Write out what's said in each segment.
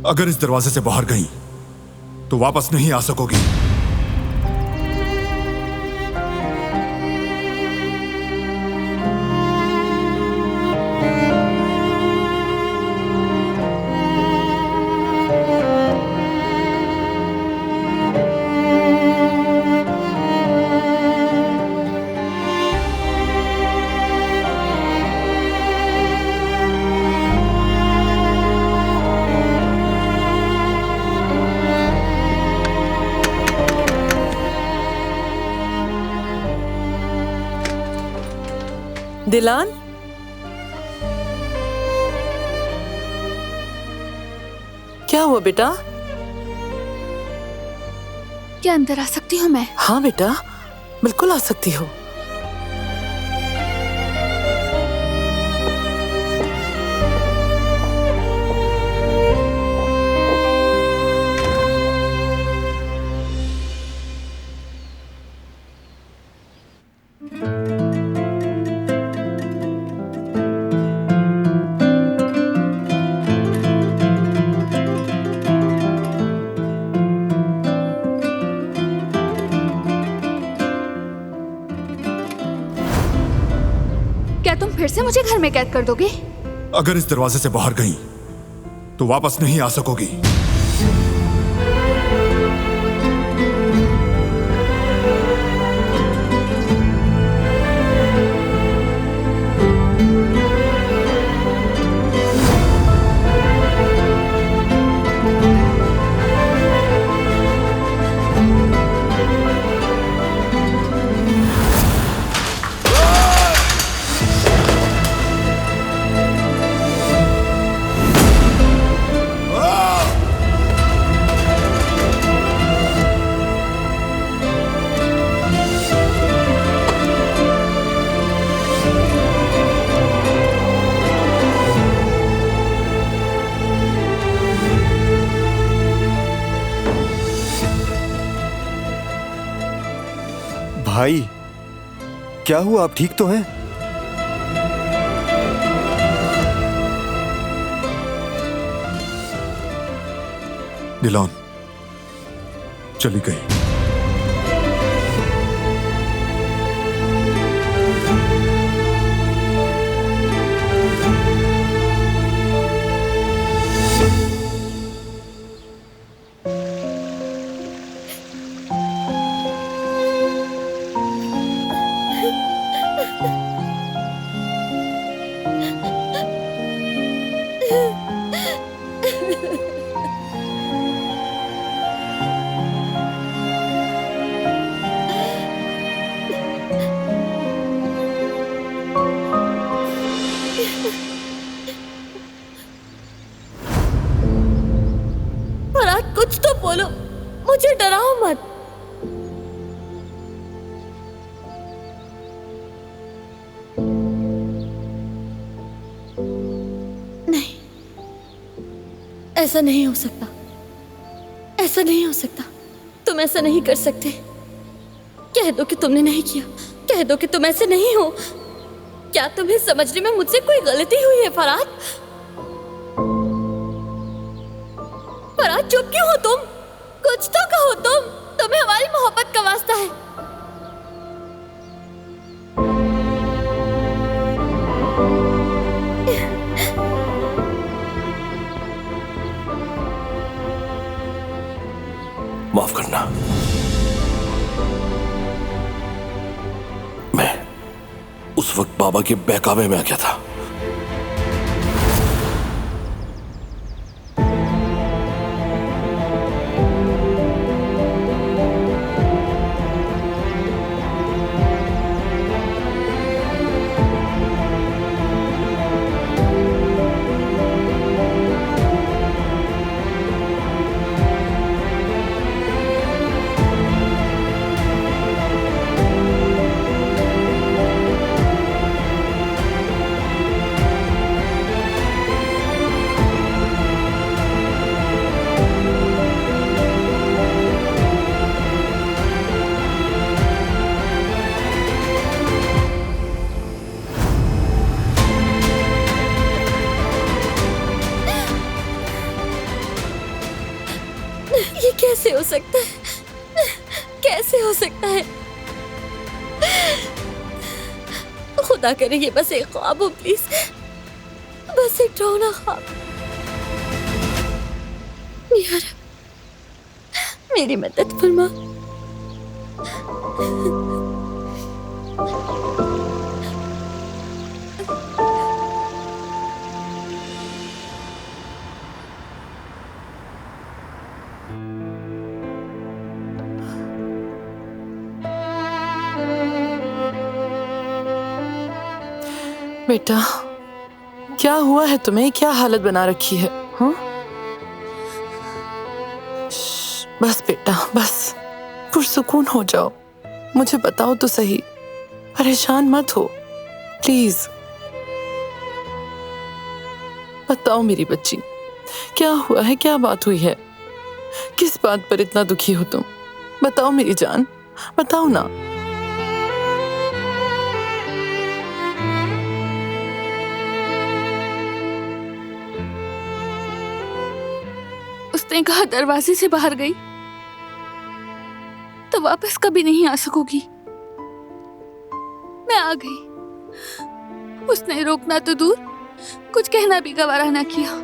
अगर इस दरवाजे से बाहर गई तो वापस नहीं आ सकोगी। दिलान, क्या हुआ बेटा? क्या अंदर आ सकती हूँ मैं? हाँ बेटा, बिल्कुल आ सकती हो। क्या तुम फिर से मुझे घर में कैद कर दोगे? अगर इस दरवाजे से बाहर गई तो वापस नहीं आ सकोगी। भाई, क्या हुआ? आप ठीक तो हैं? दिलान चली गई। फराद, कुछ तो बोलो, मुझे डराओ मत। नहीं, ऐसा नहीं हो सकता, ऐसा नहीं हो सकता। तुम ऐसा नहीं कर सकते। कह दो कि तुमने नहीं किया, कह दो कि तुम ऐसे नहीं हो। क्या तुम्हें समझने में मुझसे कोई गलती हुई है फराद? फराद, चुप क्यों हो तुम? कुछ तो कहो तुम। तुम्हें हमारी मोहब्बत का वास्ता है। माफ करना, मैं उस वक्त बाबा के बहकावे में आ गया था। हो सकता है? कैसे हो सकता है? खुदा करे ये बस एक ख्वाब हो प्लीज, बस एक डरावना ख्वाब। यार मेरी मदद फरमा। बेटा, क्या हुआ है तुम्हें? क्या हालत बना रखी है? हाँ, बस बेटा बस, पुरसुकून हो जाओ। मुझे बताओ तो सही, परेशान मत हो प्लीज। बताओ मेरी बच्ची, क्या हुआ है? क्या बात हुई है? किस बात पर इतना दुखी हो तुम? बताओ मेरी जान, बताओ ना। उसने कहा दरवाजे से बाहर गई तो वापस कभी नहीं आ सकोगी। मैं आ गई। उसने रोकना तो दूर, कुछ कहना भी गवारा ना किया।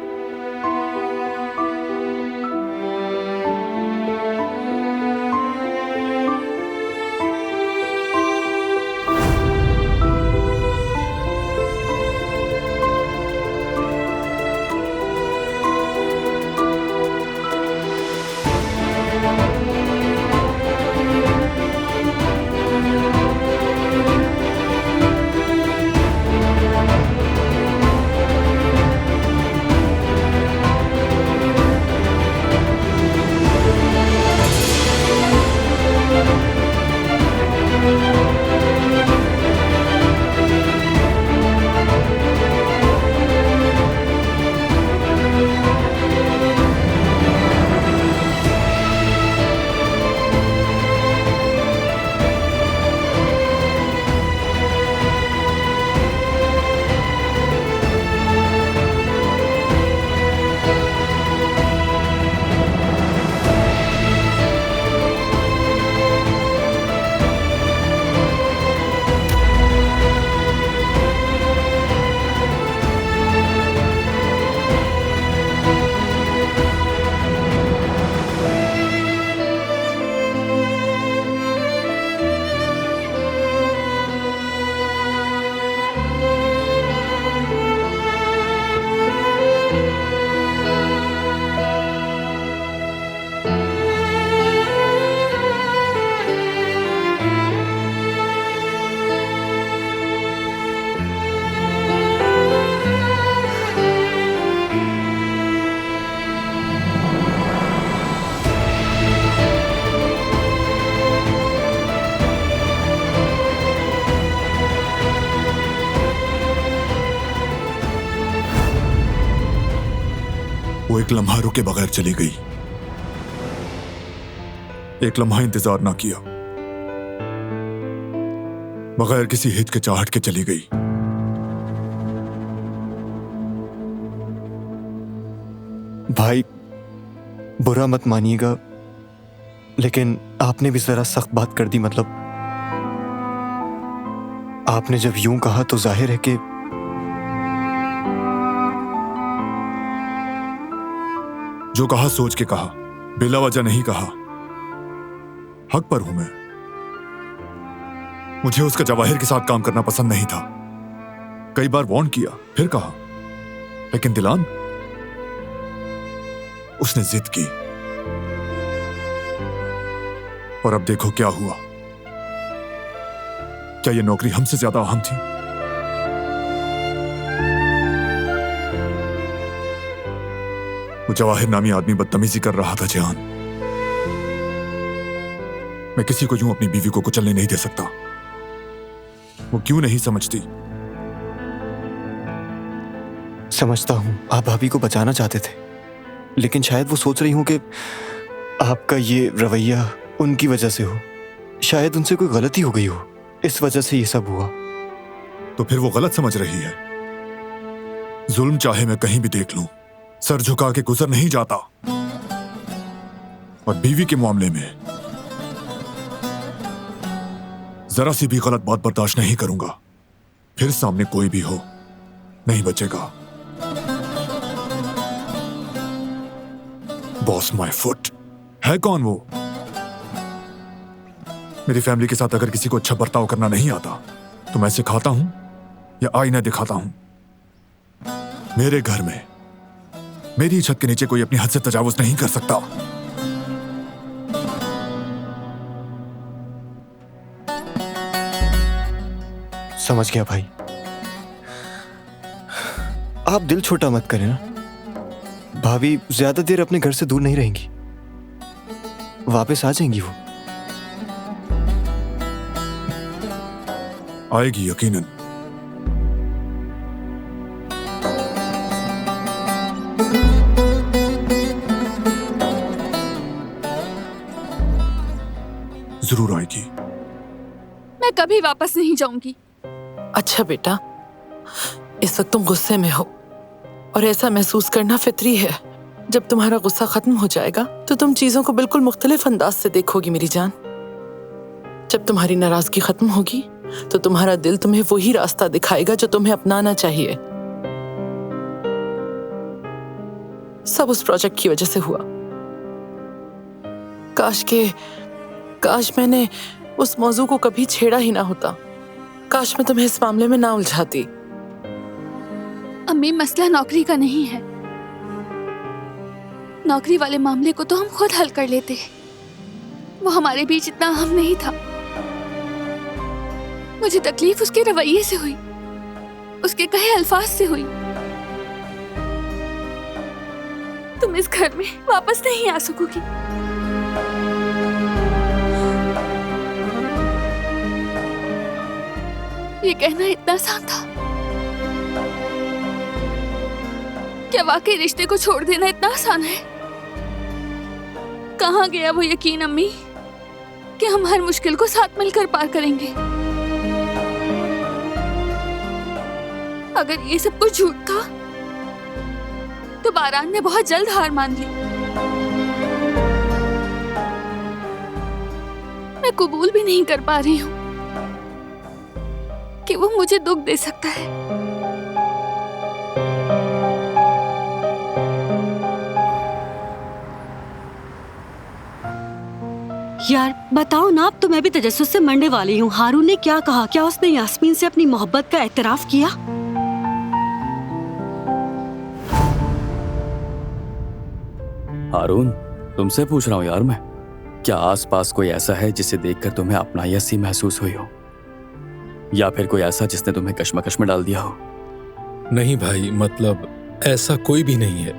वो एक लम्हा रुके बगैर चली गई, एक लम्हा इंतजार ना किया, बगैर किसी हिचकिचाहट के चली गई। भाई, बुरा मत मानिएगा, लेकिन आपने भी जरा सख्त बात कर दी। मतलब आपने जब यूं कहा तो जाहिर है कि जो कहा सोच के कहा, बिला वजह नहीं कहा। हक पर हूं मैं। मुझे उसका जवाहिर के साथ काम करना पसंद नहीं था। कई बार वार्न किया, फिर कहा, लेकिन दिलान, उसने जिद की। और अब देखो क्या हुआ। क्या यह नौकरी हमसे ज्यादा अहम थी? वो जवाहिर नामी आदमी बदतमीजी कर रहा था जान। मैं किसी को यूं अपनी बीवी को कुचलने नहीं दे सकता। वो क्यों नहीं समझती? समझता हूं आप भाभी को बचाना चाहते थे, लेकिन शायद वो सोच रही हूं कि आपका ये रवैया उनकी वजह से हो। शायद उनसे कोई गलती हो गई हो, इस वजह से ये सब हुआ। तो फिर वो गलत समझ रही है। जुल्म चाहे मैं कहीं भी देख लूं, सर झुका के गुजर नहीं जाता। और बीवी के मामले में जरा सी भी गलत बात बर्दाश्त नहीं करूंगा। फिर सामने कोई भी हो नहीं बचेगा। बॉस माय फुट है कौन वो? मेरी फैमिली के साथ अगर किसी को अच्छा बर्ताव करना नहीं आता तो मैं सिखाता हूं या आईना दिखाता हूं। मेरे घर में मेरी छत के नीचे कोई अपनी हद से तजावुज नहीं कर सकता। समझ गया भाई। आप दिल छोटा मत करें ना। भाभी ज्यादा देर अपने घर से दूर नहीं रहेंगी, वापस आ जाएंगी वो। आएगी यकीनन। जरूर आएगी। मैं कभी वापस नहीं जाऊंगी। अच्छा बेटा, इस वक्त तुम गुस्से में हो और ऐसा महसूस करना फितरी है। जब तुम्हारा गुस्सा खत्म हो जाएगा तो तुम चीजों को बिल्कुल मुख्तलिफ अंदाज से देखोगी मेरी जान। जब तुम्हारी नाराजगी खत्म होगी तो तुम्हारा दिल तुम्हें वही रास्ता दिखाएगा जो तुम्हें अपनाना चाहिए। सब उस प्रोजेक्ट की वजह से हुआ। काश मैंने उस मौजू को कभी छेड़ा ही ना होता। काश मैं तुम्हें इस मामले में ना उलझाती। अम्मी, मसला नौकरी का नहीं है। नौकरी वाले मामले को तो हम खुद हल कर लेते। वो हमारे बीच इतना अहम नहीं था। मुझे तकलीफ उसके रवैये से हुई, उसके कहे अल्फाज से हुई। तुम इस घर में वापस नहीं आ सकोगी। ये कहना इतना आसान था। क्या वाकई रिश्ते को छोड़ देना इतना आसान है? कहाँ गया वो यकीन अम्मी कि हम हर मुश्किल को साथ मिलकर पार करेंगे? अगर ये सब कुछ झूठ था तो बारान ने बहुत जल्द हार मान ली। मैं कबूल भी नहीं कर पा रही हूं कि वो मुझे दुख दे सकता है। यार बताओ ना, अब तो मैं भी तजस्सुस से मरने वाली हूँ। हारून ने क्या कहा? क्या उसने यास्मीन से अपनी मोहब्बत का एतराफ किया? हारून, तुमसे पूछ रहा हूँ यार मैं। क्या आसपास कोई ऐसा है जिसे देखकर तुम्हें अपनायत सी महसूस हुई हो, या फिर कोई ऐसा जिसने तुम्हें कश्मकश में डाल दिया हो? नहीं भाई, मतलब ऐसा कोई भी नहीं है।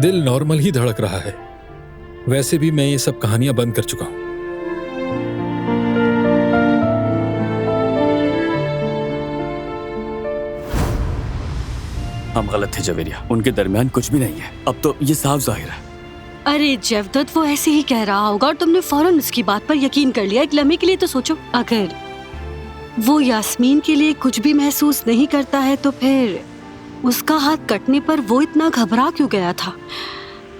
दिल नॉर्मल ही धड़क रहा है। वैसे भी मैं ये सब कहानियां बंद कर चुका हूं। हम गलत थे जवेरिया, उनके दरमियान कुछ भी नहीं है। अब तो ये साफ जाहिर है। अरे जवदत, वो ऐसे ही कह रहा होगा और तुमने फौरन उसकी बात पर यकीन कर लिया। एक लम्हे के लिए तो सोचो, अगर वो यास्मीन के लिए कुछ भी महसूस नहीं करता है तो फिर उसका हाथ कटने पर वो इतना घबरा क्यों गया था?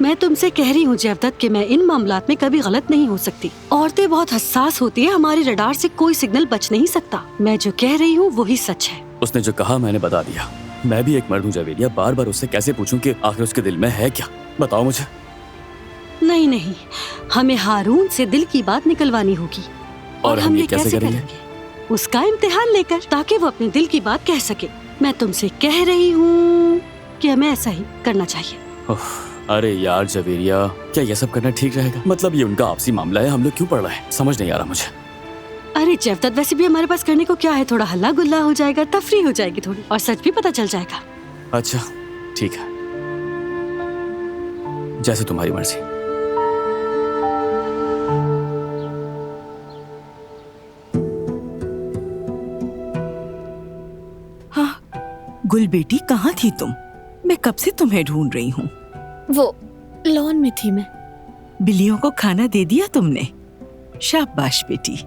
मैं तुमसे कह रही हूँ जवदत कि मैं इन मामलात में कभी गलत नहीं हो सकती। औरतें बहुत हसास होती है, हमारे रडार से कोई सिग्नल बच नहीं सकता। मैं जो कह रही हूँ वही सच है। उसने जो कहा मैंने बता दिया। मैं भी एक मर्द हूँ जवेरिया, बार बार उससे कैसे पूछूं कि आखिर उसके दिल में है क्या? बताओ मुझे। नहीं, हमें हारून से दिल की बात निकलवानी होगी। और हम ये कैसे करेंगे? उसका इम्तिहान लेकर, ताकि वो अपने दिल की बात कह सके। मैं तुमसे कह रही हूँ कि हमें ऐसा ही करना चाहिए। अरे यार जवेरिया, क्या ये सब करना ठीक रहेगा? मतलब ये उनका आपसी मामला है, हम लोग क्यों पढ़ रहे हैं? समझ नहीं आ रहा मुझे। अरे जवदत, वैसे भी हमारे पास करने को क्या है? थोड़ा हल्ला गुल्ला हो जाएगा, तफरी हो जाएगी थोड़ी, और सच भी पता चल जाएगा। अच्छा ठीक है, जैसे तुम्हारी मर्जी। हाँ, गुल बेटी, कहाँ थी तुम? मैं कब से तुम्हें ढूंढ रही हूँ। वो लॉन में थी मैं। बिल्लियों को खाना दे दिया तुमने? शाबाश बेटी,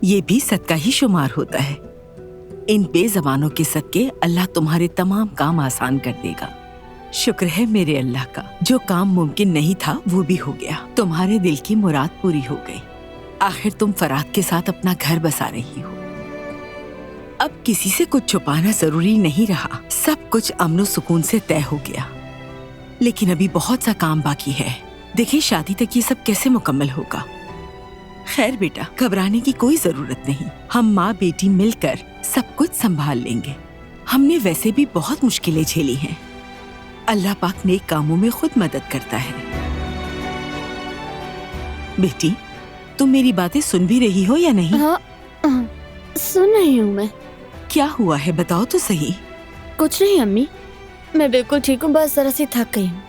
ये भी सदका ही शुमार होता है। इन बेज़बानों के सदके अल्लाह तुम्हारे तमाम काम आसान कर देगा। शुक्र है मेरे अल्लाह का, जो काम मुमकिन नहीं था वो भी हो गया। तुम्हारे दिल की मुराद पूरी हो गई। आखिर तुम फराद के साथ अपना घर बसा रही हो। अब किसी से कुछ छुपाना जरूरी नहीं रहा। सब कुछ अमन सुकून से तय हो गया। लेकिन अभी बहुत सा काम बाकी है। देखिए, शादी तक ये सब कैसे मुकम्मल होगा। खैर बेटा, घबराने की कोई जरूरत नहीं। हम माँ बेटी मिलकर सब कुछ संभाल लेंगे। हमने वैसे भी बहुत मुश्किलें झेली हैं। अल्लाह पाक नेक कामों में खुद मदद करता है। बेटी, तुम मेरी बातें सुन भी रही हो या नहीं? हाँ, सुन रही हूँ मैं। क्या हुआ है, बताओ तो सही। कुछ नहीं अम्मी, मैं बिल्कुल ठीक हूँ, बस जरा सी थक गई हूँ।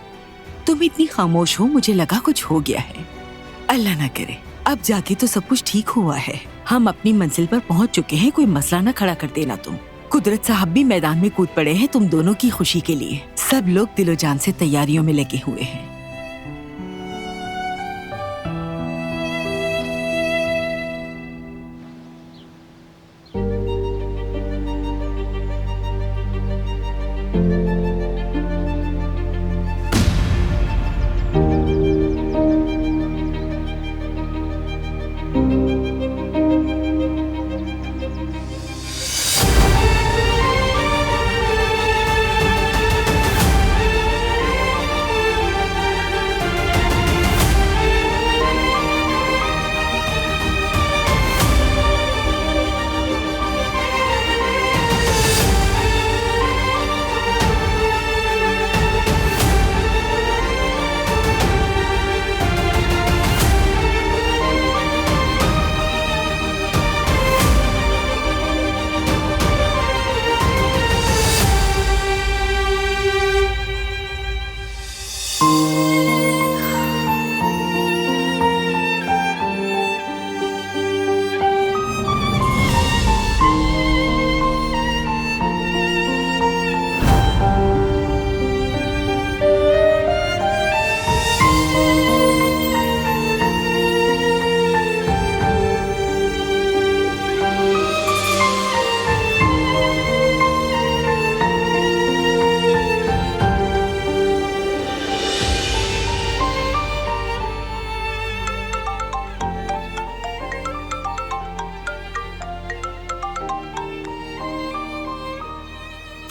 तुम इतनी खामोश हो, मुझे लगा कुछ हो गया है। अल्लाह ना करे, अब जाके तो सब कुछ ठीक हुआ है। हम अपनी मंजिल पर पहुंच चुके हैं। कोई मसला ना खड़ा कर देना तुम। कुदरत साहब भी मैदान में कूद पड़े हैं तुम दोनों की खुशी के लिए। सब लोग दिलो जान से तैयारियों में लगे हुए हैं।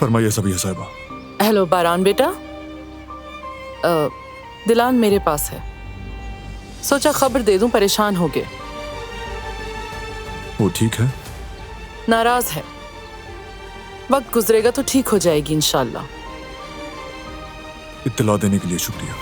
फरमाइए सबिया साहिबा। हेलो बारान बेटा। दिलान मेरे पास है, सोचा खबर दे दूं, परेशान हो गए। वो ठीक है? नाराज है। वक्त गुजरेगा तो ठीक हो जाएगी इंशाल्लाह। इत्तला देने के लिए शुक्रिया।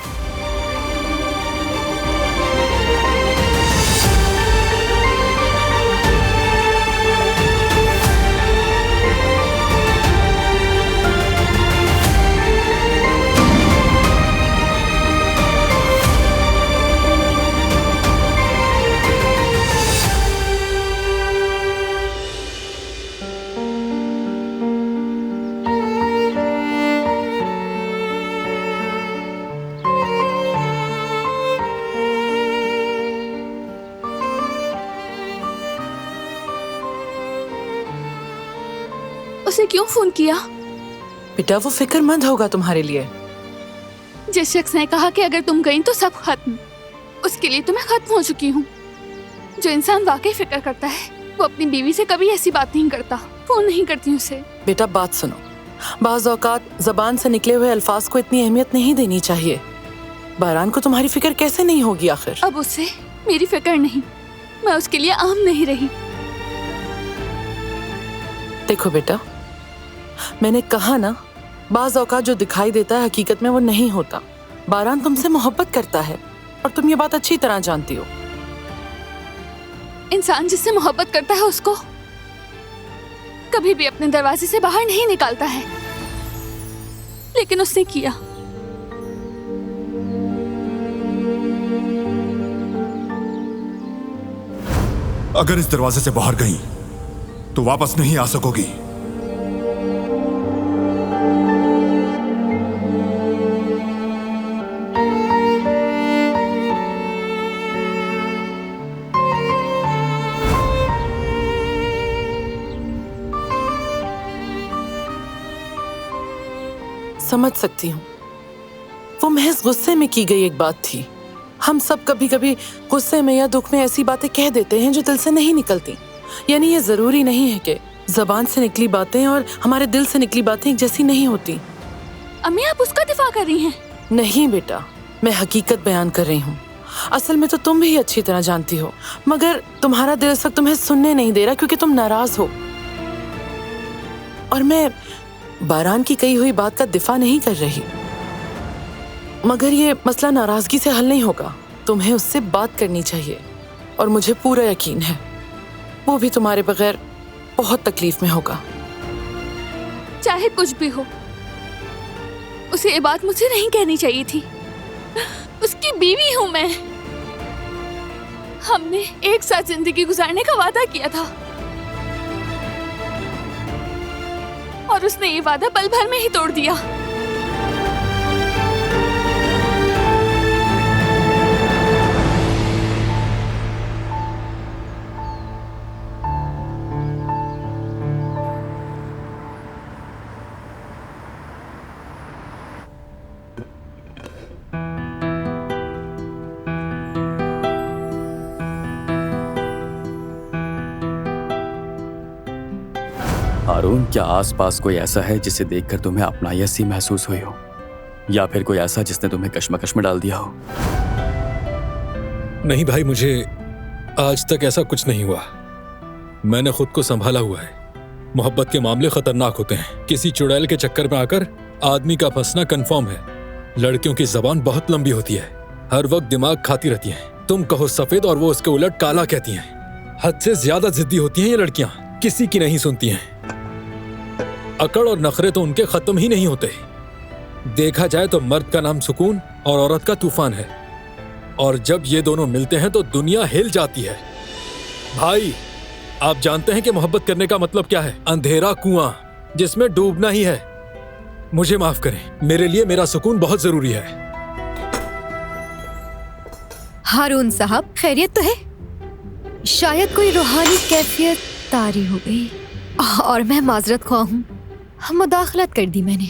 उसे क्यों फोन किया? बेटा वो फिक्रमंद होगा तुम्हारे लिए। जिस शख्स ने कहा कि अगर तुम गई तो सब खत्म, उसके लिए तो मैं खत्म हो चुकी हूँ। जो इंसान वाकई फिक्र करता है वो अपनी बीवी से कभी ऐसी बात नहीं करता। फोन नहीं करती उसे। बेटा बात सुनो, बाज़ औकात जबान से निकले हुए अल्फाज को इतनी अहमियत नहीं देनी चाहिए। बारान को तुम्हारी फिक्र कैसे नहीं होगी आखिर? अब उससे मेरी फिक्र नहीं, मैं उसके लिए आम नहीं रही। देखो बेटा, मैंने कहा ना, बाज़ औकात जो दिखाई देता है हकीकत में वो नहीं होता। बारान तुमसे मोहब्बत करता है और तुम ये बात अच्छी तरह जानती हो। इंसान जिससे मोहब्बत करता है उसको कभी भी अपने दरवाजे से बाहर नहीं निकालता है, लेकिन उसने किया। अगर इस दरवाजे से बाहर गई तो वापस नहीं आ सकोगी। समझ सकती हूँ, वो महज गुस्से में की गई एक बात थी। हम सब कभी कभी गुस्से में या दुख में ऐसी बातें कह देते हैं जो दिल से नहीं निकलती। यानी ये जरूरी नहीं है कि जबान से निकली बातें और हमारे दिल से निकली बातें एक जैसी नहीं होती। अम्मी, आप उसका दिफा कर रही हैं? नहीं बेटा, मैं हकीकत बयान कर रही हूँ। असल में तो तुम भी अच्छी तरह जानती हो, मगर तुम्हारा दिल इस वक्त तुम्हें सुनने नहीं दे रहा क्योंकि तुम नाराज हो। और मैं बारान की कही हुई बात का दिफा नहीं कर रही, मगर ये मसला नाराजगी से हल नहीं होगा। तुम्हें उससे बात करनी चाहिए और मुझे पूरा यकीन है वो भी तुम्हारे बगैर बहुत तकलीफ में होगा। चाहे कुछ भी हो, उसे ये बात मुझे नहीं कहनी चाहिए थी। उसकी बीवी हूं मैं। हमने एक साथ जिंदगी गुजारने का वादा किया था और उसने ये वादा पल भर में ही तोड़ दिया। हारून, क्या आसपास कोई ऐसा है जिसे देखकर तुम्हें अपनाई सी महसूस हुई हो, या फिर कोई ऐसा जिसने तुम्हें कश्मकश में डाल दिया हो? नहीं भाई, मुझे आज तक ऐसा कुछ नहीं हुआ। मैंने खुद को संभाला हुआ है। मोहब्बत के मामले खतरनाक होते हैं। किसी चुड़ैल के चक्कर में आकर आदमी का फंसना कंफर्म है। लड़कियों की जबान बहुत लंबी होती है, हर वक्त दिमाग खाती रहती हैं। तुम कहो सफेद और वो उसके उलट काला कहती हैं। हद से ज्यादा जिद्दी होती हैं ये लड़कियां, किसी की नहीं सुनती हैं। अकड़ और नखरे तो उनके खत्म ही नहीं होते। देखा जाए तो मर्द का नाम सुकून और औरत का तूफान है, और जब ये दोनों मिलते हैं तो दुनिया हिल जाती है। भाई, आप जानते हैं कि मोहब्बत करने का मतलब क्या है? अंधेरा कुआं जिसमें डूबना ही है। मुझे माफ करें, मेरे लिए मेरा सुकून बहुत जरूरी है। हारून साहब, खैरियत तो है? शायद कोई रूहानी कैफियत तारी हो गई और मैं माजरत ख्वाह हूँ, मुदाखलत कर दी मैंने।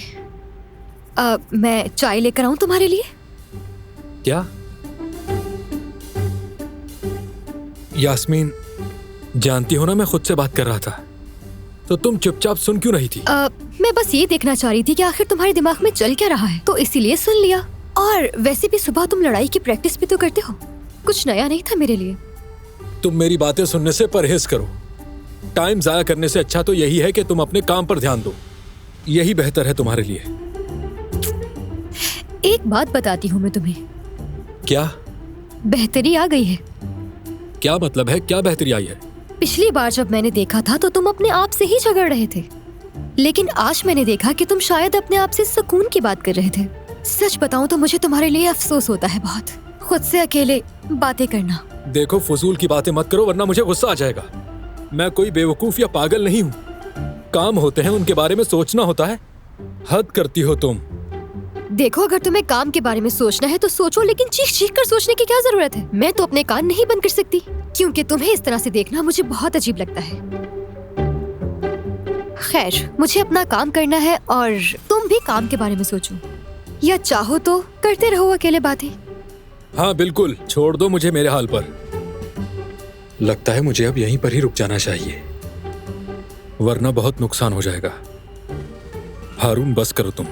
मैं चाय लेकर आऊं तुम्हारे लिए? क्या? यास्मीन, जानती हो ना मैं खुद से बात कर रहा था, तो तुम चुपचाप सुन क्यों रही थी? मैं बस ये देखना चाह रही थी कि आखिर तुम्हारे दिमाग में चल क्या रहा है, तो इसीलिए सुन लिया। और वैसे भी सुबह तुम लड़ाई की प्रैक्टिस भी तो करते हो, कुछ नया नहीं था मेरे लिए। तुम मेरी बातें सुनने से परहेज करो। टाइम जाया करने से अच्छा तो यही है कि तुम अपने काम पर ध्यान दो। यही बेहतर है तुम्हारे लिए। एक बात बताती हूँ मैं तुम्हें। क्या? बेहतरी आ गई है। क्या मतलब है? क्या बेहतरी आई है? पिछली बार जब मैंने देखा था तो तुम अपने आप से ही झगड़ रहे थे, लेकिन आज मैंने देखा कि तुम शायद अपने आप से सुकून की बात कर रहे थे। सच बताऊं तो मुझे तुम्हारे लिए अफसोस होता है बहुत, खुद से अकेले बातें करना। देखो, फजूल की बातें मत करो वरना मुझे गुस्सा आ जाएगा। मैं कोई बेवकूफ या पागल नहीं हूँ। काम होते हैं, उनके बारे में सोचना होता है। हद करती हो तुम। देखो, अगर तुम्हें काम के बारे में सोचना है तो सोचो, लेकिन चीख चीख कर सोचने की क्या जरूरत है? मैं तो अपने कान नहीं बंद कर सकती, क्योंकि तुम्हें इस तरह से देखना मुझे बहुत अजीब लगता है। खैर, मुझे अपना काम करना है और तुम भी काम के बारे में सोचो, या चाहो तो करते रहो अकेले बातें। हाँ बिल्कुल, छोड़ दो मुझे मेरे हाल पर। लगता है मुझे अब यहीं पर ही रुक जाना चाहिए, वरना बहुत नुकसान हो जाएगा। हारून, बस करो तुम।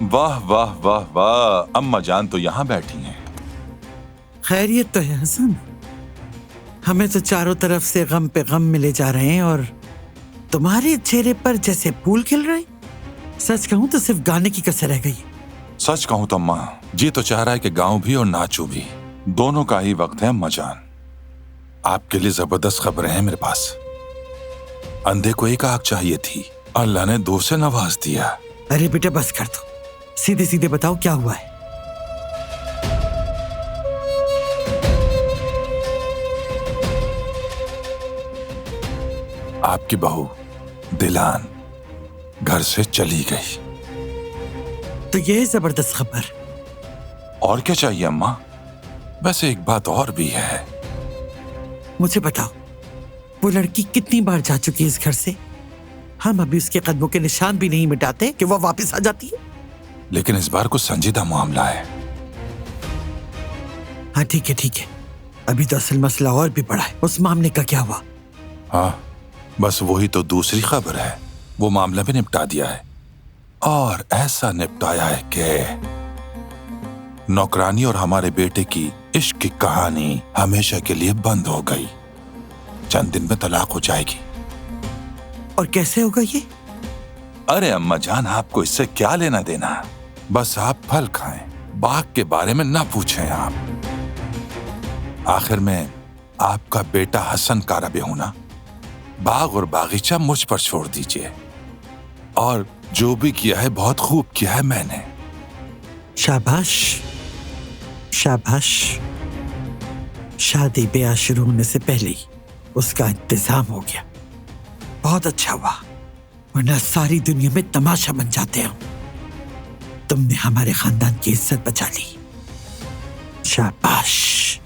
वाह वाह वाह वाह, अम्मा जान तो यहाँ बैठी हैं। खैरियत तो है हसन? हमें तो चारों तरफ से गम पे गम मिले जा रहे हैं और तुम्हारे चेहरे पर जैसे फूल खिल रहे। सच कहूँ तो सिर्फ गाने की कसर रह गई। सच कहूँ तो अम्मा, जी तो चाह रहा है कि गाऊं भी और नाचूं भी, दोनों का ही वक्त है अम्मा जान। आपके लिए जबरदस्त खबरें हैं मेरे पास। अंधे को एक आंख चाहिए थी, अल्लाह ने दो से नवाज दिया। अरे बेटा बस कर दो, सीधे सीधे बताओ क्या हुआ है। आपकी बहू दिलान घर से चली गई। तो ये है जबरदस्त खबर। और क्या चाहिए अम्मा? वैसे एक बात और भी है। मुझे बताओ, वो लड़की कितनी बार जा चुकी है इस घर से? हम अभी उसके कदमों के निशान भी नहीं मिटाते कि वो वापस आ जाती है। लेकिन इस बार कुछ संजीदा मामला है। हाँ ठीक है ठीक है, अभी तो असल मसला और भी बड़ा है। उस मामले का क्या हुआ? हाँ, बस वही तो दूसरी खबर है। वो मामला भी निपटा दिया है, और ऐसा निपटाया है कि नौकरानी और हमारे बेटे की इश्क की कहानी हमेशा के लिए बंद हो गई। चंद दिन में तलाक हो जाएगी। और कैसे होगा ये? अरे अम्मा जान, आपको इससे क्या लेना देना? बस आप फल खाएं, बाग के बारे में ना पूछें आप। आखिर में आपका बेटा हसन का रबे होना, बाग और बागीचा मुझ पर छोड़ दीजिए। और जो भी किया है बहुत खूब किया है मैंने। शाबाश शाबाश। शादी ब्याह शुरू होने से पहले ही उसका इंतजाम हो गया। बहुत अच्छा हुआ, वरना सारी दुनिया में तमाशा बन जाते हैं। तुमने हमारे खानदान की इज्जत बचा ली। शाबाश।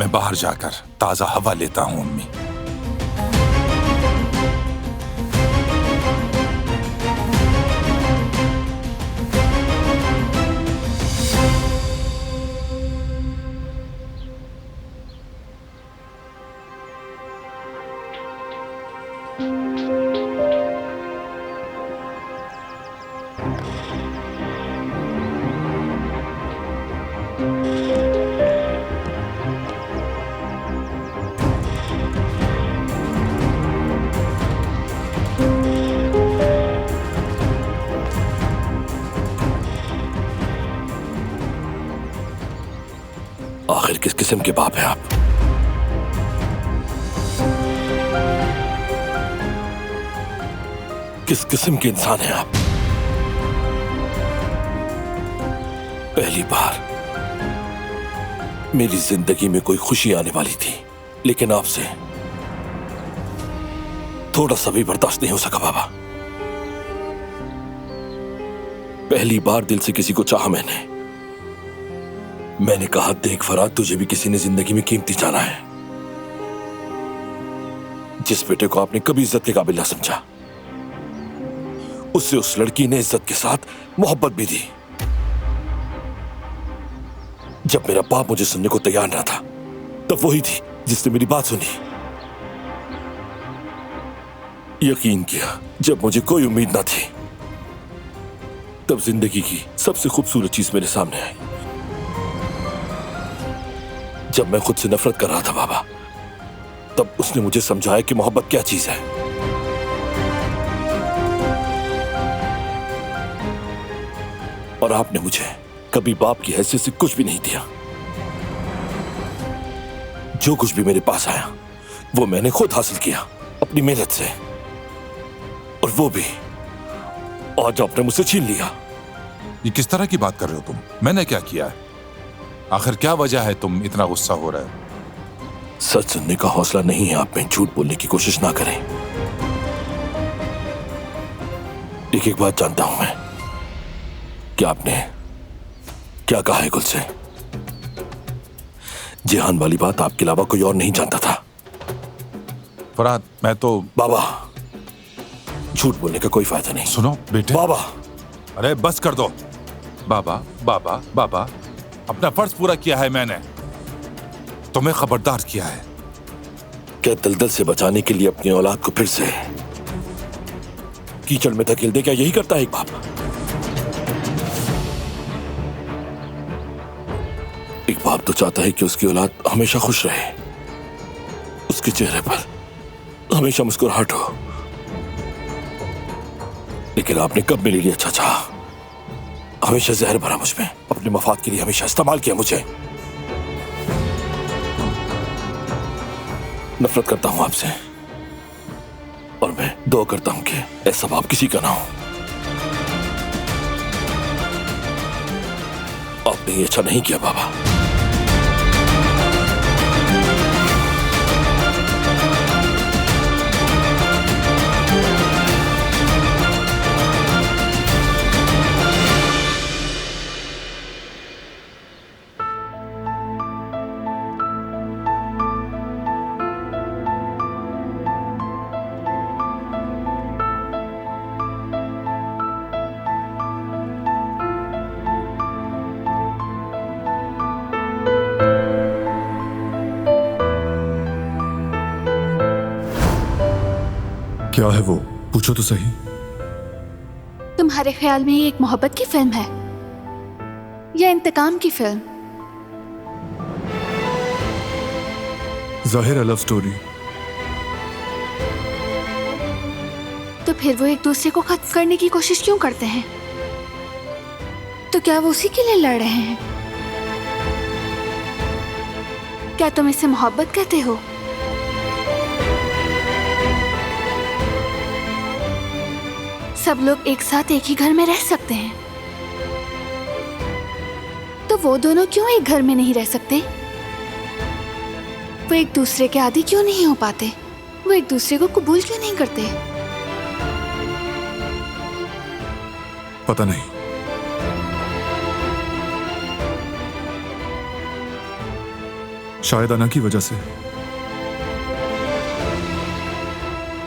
मैं बाहर जाकर ताजा हवा लेता हूं अम्मी। आखिर किस किस्म के बाप हैं आप? किस किस्म के इंसान हैं आप? पहली बार मेरी जिंदगी में कोई खुशी आने वाली थी, लेकिन आपसे थोड़ा सा भी बर्दाश्त नहीं हो सका बाबा। पहली बार दिल से किसी को चाहा मैंने कहा, देख फराद, तुझे भी किसी ने जिंदगी में कीमती जाना है। जिस बेटे को आपने कभी इज्जत के काबिल ना समझा, उससे उस लड़की ने इज्जत के साथ मोहब्बत भी दी। जब मेरा बाप मुझे सुनने को तैयार ना था, तब वही थी जिसने मेरी बात सुनी। यकीन किया जब मुझे कोई उम्मीद ना थी, तब जिंदगी की सबसे खूबसूरत चीज मेरे सामने आई। जब मैं खुद से नफरत कर रहा था बाबा, तब उसने मुझे समझाया कि मोहब्बत क्या चीज है। और आपने मुझे कभी बाप की हैसियत से कुछ भी नहीं दिया। जो कुछ भी मेरे पास आया, वो मैंने खुद हासिल किया अपनी मेहनत से, और वो भी आज आपने मुझसे छीन लिया। ये किस तरह की बात कर रहे हो तुम? मैंने क्या किया है? आखिर क्या वजह है तुम इतना गुस्सा हो रहे हो? सच सुनने का हौसला नहीं है आप में, झूठ बोलने की कोशिश ना करें। एक बात जानता हूं मैं कि आपने क्या कहा है गुल से। जिहान वाली बात आपके अलावा कोई और नहीं जानता था। फराद, मैं तो बाबा, झूठ बोलने का कोई फायदा नहीं। सुनो बेटे। बाबा, अरे बस कर दो। बाबा बाबा बाबा, अपना फर्ज पूरा किया है मैंने, तुम्हें खबरदार किया है। क्या दलदल से बचाने के लिए अपनी औलाद को फिर से कीचड़ में धकेल दे? क्या यही करता है एक बाप? एक बाप तो चाहता है कि उसकी औलाद हमेशा खुश रहे, उसके चेहरे पर हमेशा मुस्कुराहट हो। लेकिन आपने कब मेरे लिए अच्छा चाहा? हमेशा जहर भरा मुझ में, अपने मफाद के लिए हमेशा इस्तेमाल किया मुझे। नफरत करता हूं आपसे, और मैं दुआ करता हूं कि ऐसा बाप किसी का ना हो। आपने ये अच्छा नहीं किया बाबा। क्या है वो? पूछो तो सही। तुम्हारे ख्याल में ये एक मोहब्बत की फिल्म है या इंतकाम की फिल्म? जाहिर है लव स्टोरी। तो फिर वो एक दूसरे को खत्म करने की कोशिश क्यों करते हैं? तो क्या वो उसी के लिए लड़ रहे हैं? क्या तुम इसे मोहब्बत कहते हो? सब लोग एक साथ एक ही घर में रह सकते हैं, तो वो दोनों क्यों एक घर में नहीं रह सकते? वो एक दूसरे के आदी क्यों नहीं हो पाते? वो एक दूसरे को कबूल क्यों नहीं करते? पता नहीं। शायद अना की वजह से।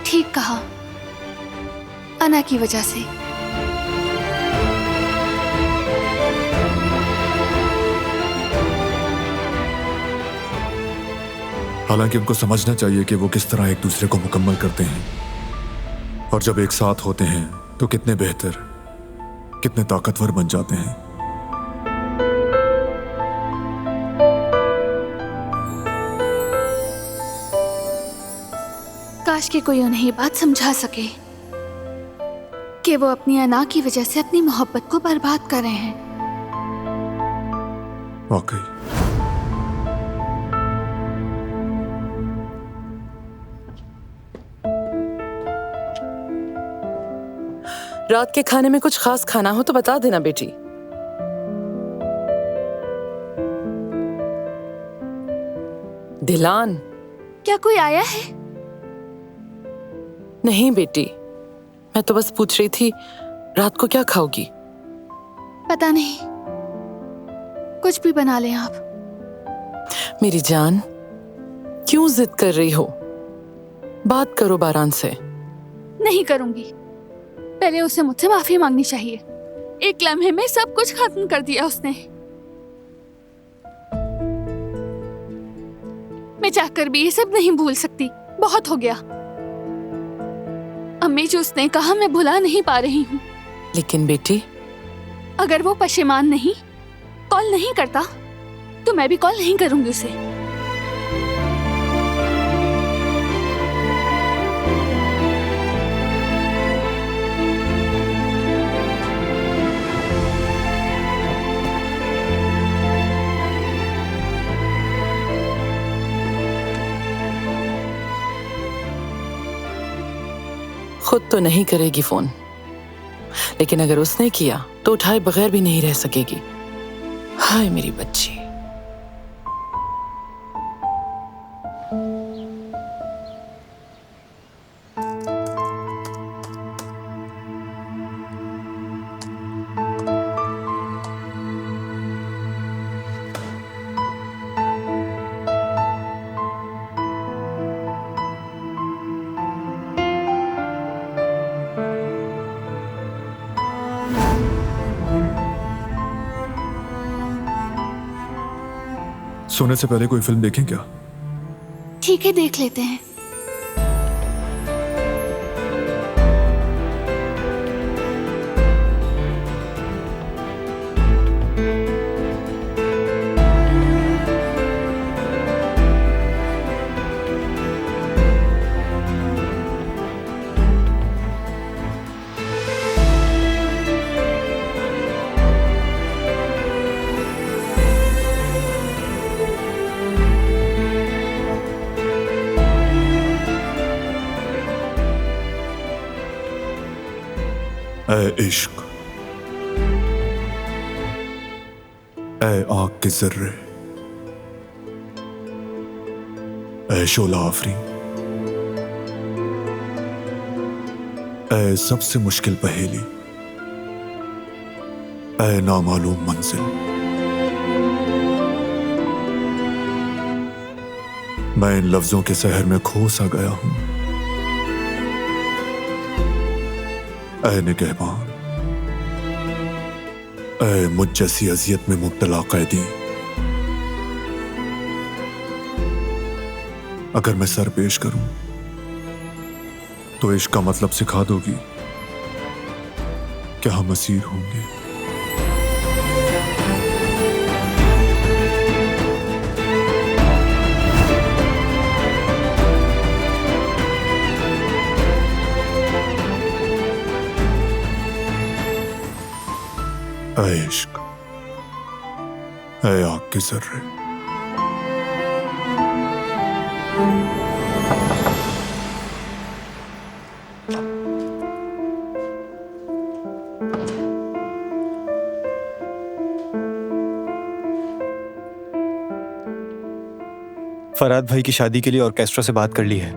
ठीक कहा, अना की वजह से। हालांकि उनको समझना चाहिए कि वो किस तरह एक दूसरे को मुकम्मल करते हैं, और जब एक साथ होते हैं तो कितने बेहतर, कितने ताकतवर बन जाते हैं। काश कि कोई उन्हें ये बात समझा सके कि वो अपनी अना की वजह से अपनी मोहब्बत को बर्बाद कर रहे हैं। वाकई। रात के खाने में कुछ खास खाना हो तो बता देना बेटी। दिलान, क्या कोई आया है? नहीं बेटी, मैं तो बस पूछ रही थी रात को क्या खाओगी। पता नहीं, कुछ भी बना लें आप। मेरी जान, क्यों जिद कर रही हो? बात करो बारान से। नहीं करूंगी। पहले उसे मुझसे माफी मांगनी चाहिए। एक लम्हे में सब कुछ खत्म कर दिया उसने। मैं चाहकर भी ये सब नहीं भूल सकती। बहुत हो गया। अम्मी जो उसने कहा मैं भुला नहीं पा रही हूँ। लेकिन बेटी, अगर वो पशेमान नहीं, कॉल नहीं करता, तो मैं भी कॉल नहीं करूंगी उसे। खुद तो नहीं करेगी फोन, लेकिन अगर उसने किया तो उठाए बगैर भी नहीं रह सकेगी। हाय मेरी बच्ची। सोने से पहले कोई फिल्म देखें क्या? ठीक है, देख लेते हैं। ऐ इश्क, ऐ आँख के जर्रे, ऐ शोला आफरी, ऐ सबसे मुश्किल पहेली, ऐ नामालूम मंजिल। मैं इन लफ्जों के शहर में खो सा गया हूं। ऐ निगहबान, ऐ मुझ जैसी अजियत में मुब्तला कैदी, अगर मैं सर पेश करूं तो इश्क का मतलब सिखा दोगी? क्या हम असीर होंगे? ऐ इश्क, ऐ आग के जर्रे, फराद भाई की शादी के लिए ऑर्केस्ट्रा से बात कर ली है।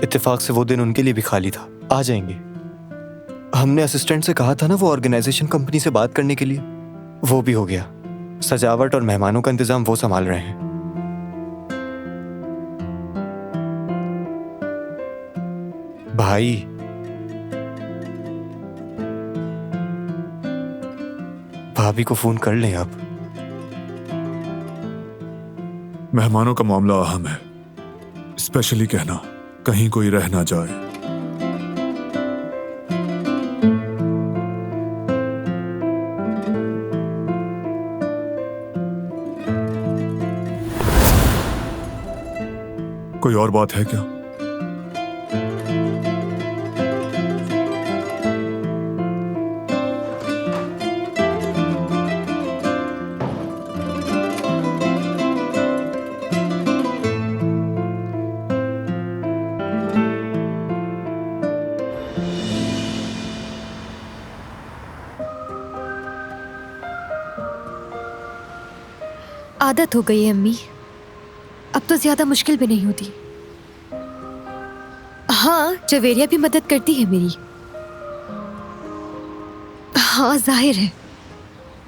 इत्तेफाक से वो दिन उनके लिए भी खाली था, आ जाएंगे। हमने असिस्टेंट से कहा था ना वो ऑर्गेनाइजेशन कंपनी से बात करने के लिए, वो भी हो गया। सजावट और मेहमानों का इंतजाम वो संभाल रहे हैं। भाई, भाभी को फोन कर लें आप। मेहमानों का मामला अहम है, स्पेशली कहना कहीं कोई रह ना जाए। कोई और बात है क्या? आदत हो गई है अम्मी, अब तो ज्यादा मुश्किल भी नहीं होती। हाँ, जवेरिया भी मदद करती है मेरी। हाँ, जाहिर है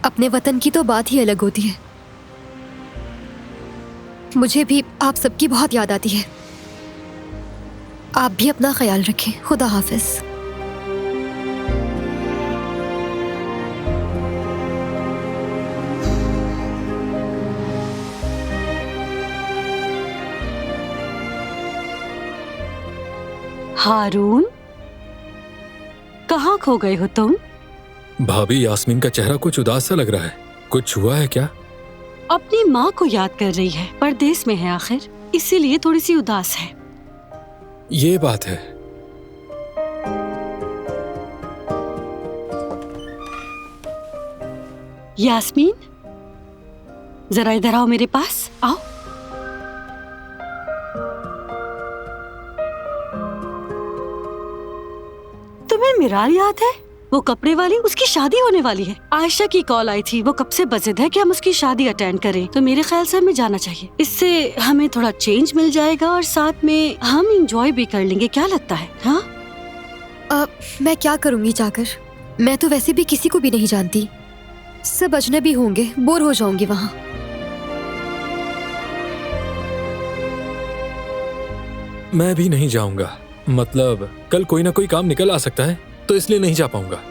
अपने वतन की तो बात ही अलग होती है। मुझे भी आप सबकी बहुत याद आती है। आप भी अपना ख्याल रखें। खुदा हाफिज। हारून, कहाँ खो गए हो तुम? भाभी, यास्मीन का चेहरा कुछ उदास सा लग रहा है। कुछ हुआ है क्या? अपनी माँ को याद कर रही है, परदेश में है आखिर, इसीलिए थोड़ी सी उदास है। ये बात है। यास्मीन, जरा इधर आओ, मेरे पास आओ। तुम्हें मिराल याद है? वो कपड़े वाली, उसकी शादी होने वाली है। आयशा की कॉल आई थी, वो कब से बजिद है कि हम उसकी शादी अटेंड करें, तो मेरे ख्याल से हमें जाना चाहिए। इससे हमें थोड़ा चेंज मिल जाएगा और साथ में हम इंजॉय भी कर लेंगे। क्या लगता है? हाँ, मैं क्या करूंगी जाकर? मैं तो वैसे भी किसी को भी नहीं जानती, सब अजनबी होंगे, बोर हो जाऊंगी वहाँ। मैं भी नहीं जाऊंगा। मतलब कल कोई ना कोई काम निकल आ सकता है, तो इसलिए नहीं जा पाऊंगा।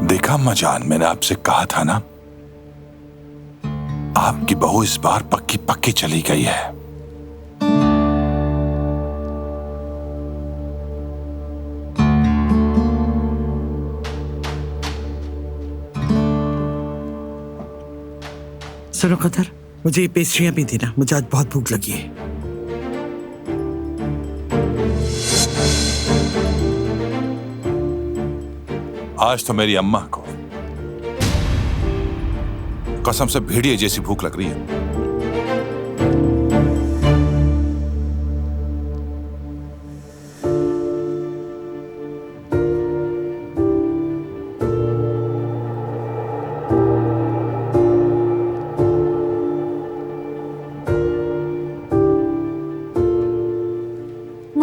देखा अम्मा जान, मैंने आपसे कहा था ना, आपकी बहू इस बार पक्की पक्की चली गई है। सुनो कदर, मुझे ये पेस्ट्रियां भी देना, मुझे आज बहुत भूख लगी है। आज तो मेरी अम्मा को कसम से भेड़िए जैसी भूख लग रही है।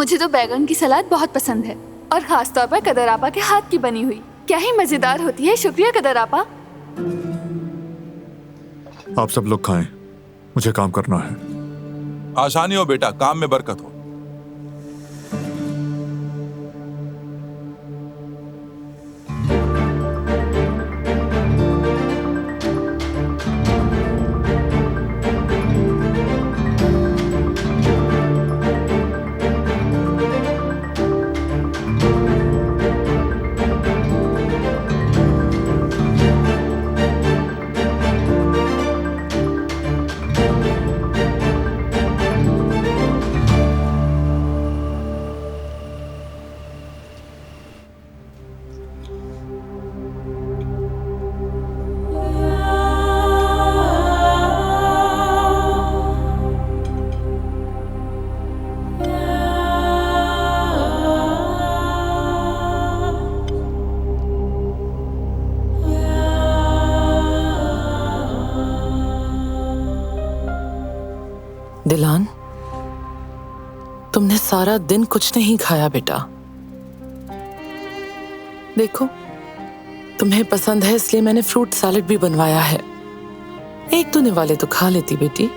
मुझे तो बैगन की सलाद बहुत पसंद है, और खास तौर पर कदर आपा के हाथ की बनी हुई। क्या ही मजेदार होती है। शुक्रिया कदर आपा। आप सब लोग खाएं, मुझे काम करना है। आसानी हो बेटा, काम में बरकत हो। दिलान, तुमने सारा दिन कुछ नहीं खाया बेटा। देखो, तुम्हें पसंद है इसलिए मैंने फ्रूट सैलेड भी बनवाया है। एक दो निवाले तो खा लेती बेटी।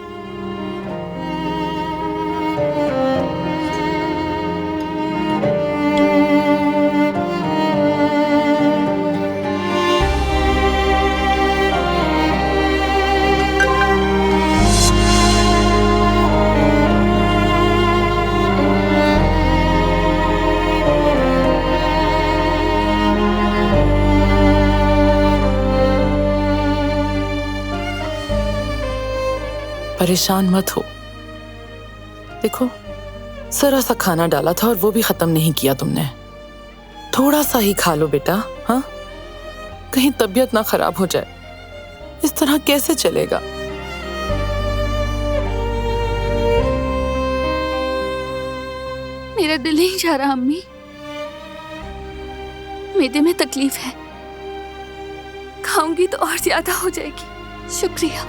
परेशान मत हो। देखो, जरा सा खाना डाला था और वो भी खत्म नहीं किया तुमने। थोड़ा सा ही खा लो बेटा। हाँ, कहीं तबीयत ना खराब हो जाए। इस तरह कैसे चलेगा? मेरा दिल नहीं जा रहा अम्मी। मेदे में तकलीफ है, खाऊंगी तो और ज्यादा हो जाएगी। शुक्रिया।